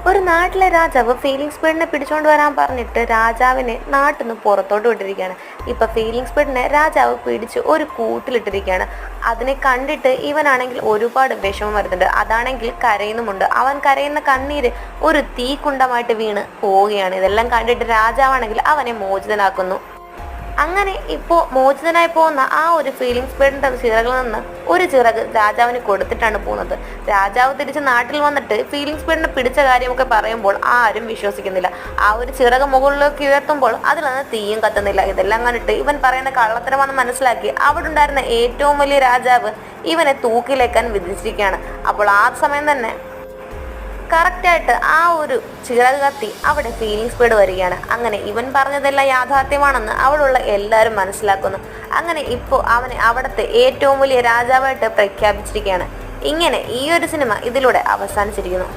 ഒരു നാട്ടിലെ രാജാവ് ഫീലിംഗ് സ്പീഡിനെ പിടിച്ചോണ്ട് വരാൻ പറഞ്ഞിട്ട് രാജാവിനെ നാട്ടിൽ നിന്ന് പുറത്തോട്ട് വിട്ടിരിക്കുകയാണ്. ഇപ്പൊ ഫീലിംഗ് സ്പീഡിനെ രാജാവ് പിടിച്ച് ഒരു കൂട്ടിലിട്ടിരിക്കുകയാണ്. അതിനെ കണ്ടിട്ട് ഇവനാണെങ്കിൽ ഒരുപാട് വിഷമം വരുന്നുണ്ട്. അതാണെങ്കിൽ കരയുന്നുമുണ്ട്. അവൻ കരയുന്ന കണ്ണീര് ഒരു തീക്കുണ്ടമായിട്ട് വീണ് പോവുകയാണ്. ഇതെല്ലാം കണ്ടിട്ട് രാജാവാണെങ്കിൽ അവനെ മോചിതനാക്കുന്നു. അങ്ങനെ ഇപ്പോൾ മോചിതനായി പോകുന്ന ആ ഒരു ഫീലിംഗ് സ്പീഡിന്റെ ചിറകിൽ നിന്ന് ഒരു ചിറക് രാജാവിന് കൊടുത്തിട്ടാണ് പോകുന്നത്. രാജാവ് തിരിച്ച് നാട്ടിൽ വന്നിട്ട് ഫീലിംഗ് സ്പീഡിനെ പിടിച്ച കാര്യമൊക്കെ പറയുമ്പോൾ ആരും വിശ്വസിക്കുന്നില്ല. ആ ഒരു ചിറക് മുകളിലേക്ക് ഉയർത്തുമ്പോൾ അതിൽ നിന്ന് തീയും കത്തുന്നില്ല. ഇതെല്ലാം കണ്ടിട്ട് ഇവൻ പറയുന്ന കള്ളത്തരമാണെന്ന് മനസ്സിലാക്കി അവിടെ ഉണ്ടായിരുന്ന ഏറ്റവും വലിയ രാജാവ് ഇവനെ തൂക്കിലേക്കാൻ വിധിച്ചിരിക്കുകയാണ്. അപ്പോൾ ആ സമയം തന്നെ കറക്റ്റായിട്ട് ആ ഒരു ചിറക് കത്തി അവിടെ ഫീലിംഗ് സ്പീഡ് വരികയാണ്. അങ്ങനെ ഇവൻ പറഞ്ഞതെല്ലാം യാഥാർത്ഥ്യമാണെന്ന് അവിടെയുള്ള എല്ലാവരും മനസ്സിലാക്കുന്നു. അങ്ങനെ ഇപ്പോൾ അവനെ അവിടുത്തെ ഏറ്റവും വലിയ രാജാവായിട്ട് പ്രഖ്യാപിച്ചിരിക്കുകയാണ്. ഇങ്ങനെ ഈ ഒരു സിനിമ ഇതിലൂടെ അവസാനിച്ചിരിക്കുന്നു.